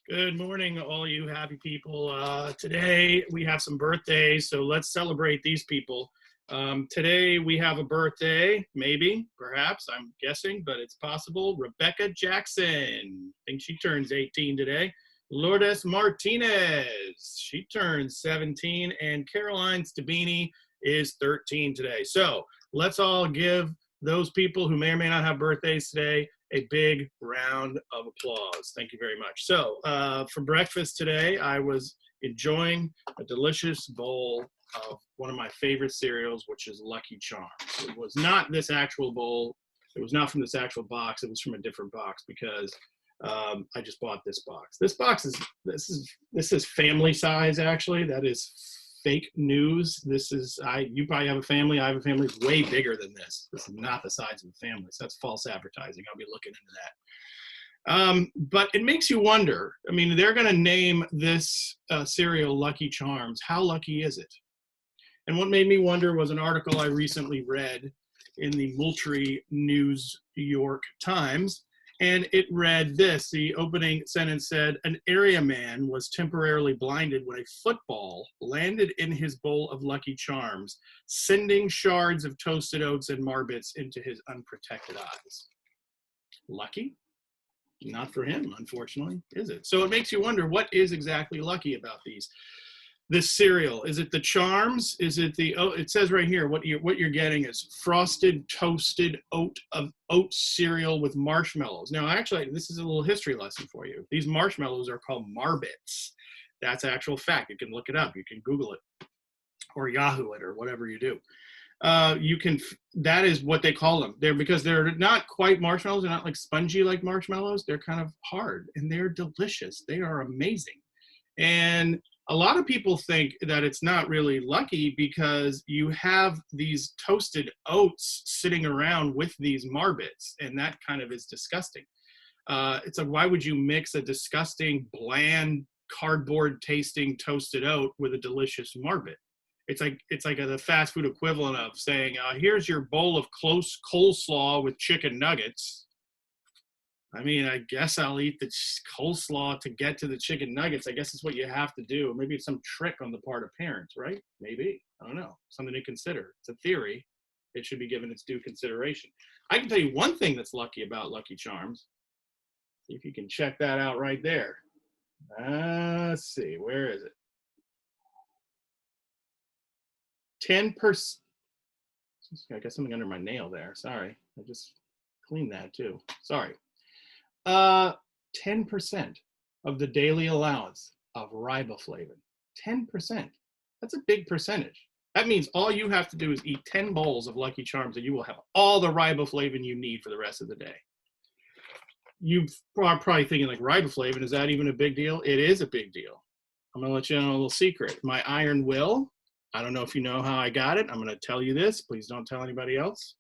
Good morning, all you happy people. Today we have some birthdays, so let's celebrate these people. Today we have a birthday, maybe, perhaps, I'm guessing, but it's possible. Rebecca Jackson, I think she turns 18 today. Lourdes Martinez, she turns 17, and Caroline Stabini is 13 today. So let's all give those people who may or may not have birthdays today a big round of applause. Thank you very much. So for breakfast today, I was enjoying a delicious bowl of one of my favorite cereals, which is Lucky Charms. It was not this actual bowl. It was not from this actual box. It was from a different box because I just bought this box. This is family size, actually. That is fake news. You probably have a family. I have a family. It's way bigger than this. This is not the size of a family. So that's false advertising. I'll be looking into that. But it makes you wonder. I mean, they're going to name this cereal Lucky Charms. How lucky is it? And what made me wonder was an article I recently read in the Moultrie News York Times. And it read this. The opening sentence said, an area man was temporarily blinded when a football landed in his bowl of Lucky Charms, sending shards of toasted oats and Marbits into his unprotected eyes. Lucky? Not for him, unfortunately, is it? So it makes you wonder, what is exactly lucky about this cereal? Is it the charms? Is it it says right here, what you're getting is frosted toasted oat cereal with marshmallows. Now, actually, this is a little history lesson for you. These marshmallows are called Marbits. That's actual fact. You can look it up. You can Google it or Yahoo it or whatever you do. That is what they call them. Because they're not quite marshmallows. They're not like spongy like marshmallows. They're kind of hard and they're delicious. They are amazing. And a lot of people think that it's not really lucky because you have these toasted oats sitting around with these Marbits, and that kind of is disgusting. Why would you mix a disgusting, bland, cardboard-tasting toasted oat with a delicious Marbit? It's like the fast food equivalent of saying, here's your bowl of close coleslaw with chicken nuggets. I mean, I guess I'll eat the coleslaw to get to the chicken nuggets. I guess it's what you have to do. Maybe it's some trick on the part of parents, right? Maybe. I don't know. Something to consider. It's a theory. It should be given its due consideration. I can tell you one thing that's lucky about Lucky Charms. See if you can check that out right there. Let's see. Where is it? 10%. I got something under my nail there. Sorry. I just cleaned that too. Sorry. 10% of the daily allowance of riboflavin. 10%. That's a big percentage. That means all you have to do is eat 10 bowls of Lucky Charms and you will have all the riboflavin you need for the rest of the day. You are probably thinking, like, riboflavin, is that even a big deal? It is a big deal. I'm going to let you in on a little secret. My iron will, I don't know if you know how I got it. I'm going to tell you this. Please don't tell anybody else.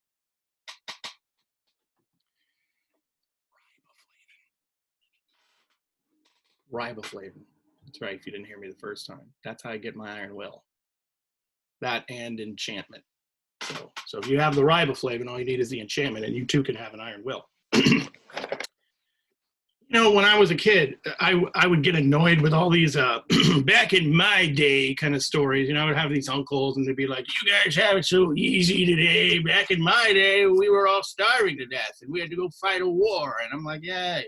Riboflavin. That's right, if you didn't hear me the first time. That's how I get my iron will. That and enchantment. So if you have the riboflavin, all you need is the enchantment, and you too can have an iron will. When I was a kid, I would get annoyed with all these back in my day kind of stories. I would have these uncles, and they'd be like, you guys have it so easy today. Back in my day, we were all starving to death, and we had to go fight a war. And I'm like, yeah.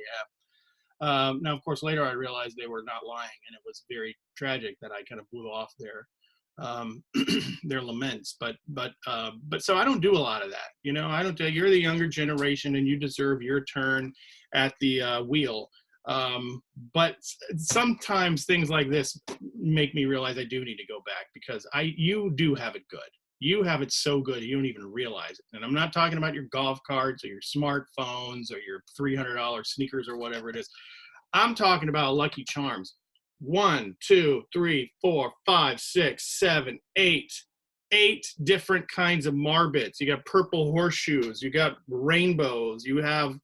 Now, of course, later I realized they were not lying, and it was very tragic that I kind of blew off their laments. But so I don't do a lot of that. I don't do. You're the younger generation, and you deserve your turn at the wheel. But sometimes things like this make me realize I do need to go back because you do have it good. You have it so good you don't even realize it. And I'm not talking about your golf carts or your smartphones or your $300 sneakers or whatever it is. I'm talking about Lucky Charms. 1, 2, 3, 4, 5, 6, 7, 8. 8 different kinds of Marbits. You got purple horseshoes. You got rainbows. You have,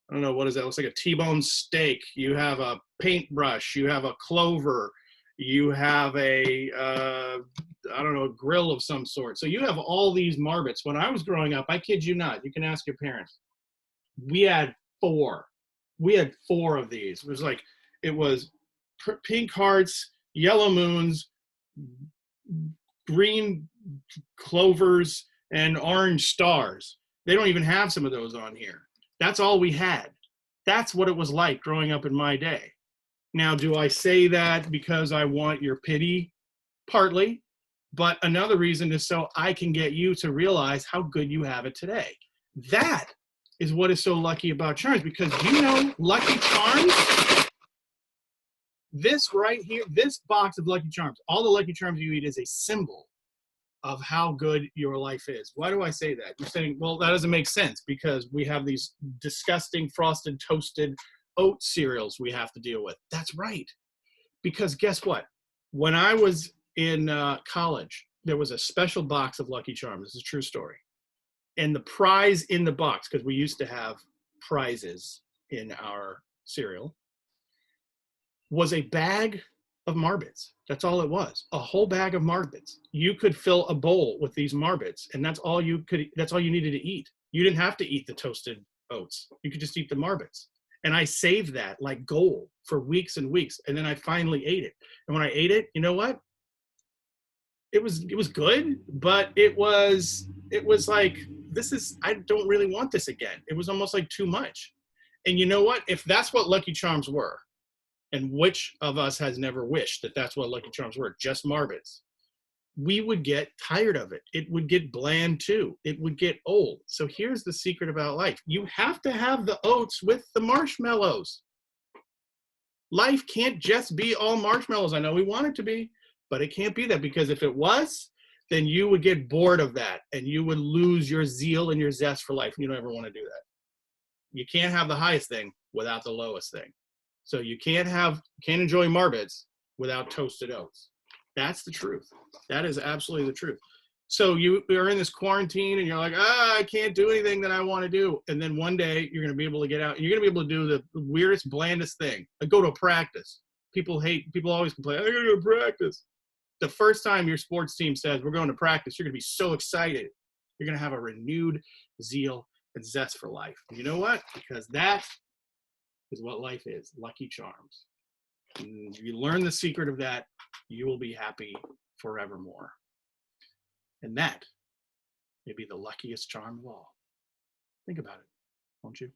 I don't know, what is that? It looks like a T-bone steak. You have a paintbrush. You have a clover. You have a grill of some sort. So you have all these Marbits. When I was growing up, I kid you not, you can ask your parents, we had 4. We had 4 of these. It was like, It was pink hearts, yellow moons, green clovers, and orange stars. They don't even have some of those on here. That's all we had. That's what it was like growing up in my day. Now, do I say that because I want your pity? Partly, but another reason is so I can get you to realize how good you have it today. That is what is so lucky about Charms, because you know, Lucky Charms, this right here, this box of Lucky Charms, all the Lucky Charms you eat is a symbol of how good your life is. Why do I say that? You're saying, well, that doesn't make sense because we have these disgusting frosted toasted oat cereals we have to deal with. That's right. Because guess what? When I was in college, there was a special box of Lucky Charms. This is a true story. And the prize in the box, because we used to have prizes in our cereal, was a bag of Marbits. That's all it was. A whole bag of Marbits. You could fill a bowl with these Marbits, and that's all you needed to eat. You didn't have to eat the toasted oats. You could just eat the Marbits. And I saved that like gold for weeks and weeks. And then I finally ate it. And when I ate it, you know what? It was good, but it was like, I don't really want this again. It was almost like too much. And you know what? If that's what Lucky Charms were, and which of us has never wished that that's what Lucky Charms were, just Marbits, we would get tired of it. It would get bland too. It would get old. So here's the secret about life. You have to have the oats with the marshmallows. Life can't just be all marshmallows. I know we want it to be, but it can't be that, because if it was, then you would get bored of that and you would lose your zeal and your zest for life. You don't ever want to do that. You can't have the highest thing without the lowest thing. So you can't enjoy Marbits without toasted oats. That's the truth. That is absolutely the truth. So you are in this quarantine and you're like, I can't do anything that I want to do. And then one day you're going to be able to get out and you're going to be able to do the weirdest, blandest thing. Like go to a practice. People always complain, I got to go to practice. The first time your sports team says we're going to practice, you're going to be so excited. You're going to have a renewed zeal and zest for life. And you know what? Because that is what life is, Lucky Charms. And if you learn the secret of that, you will be happy forevermore. And that may be the luckiest charm of all. Think about it, won't you?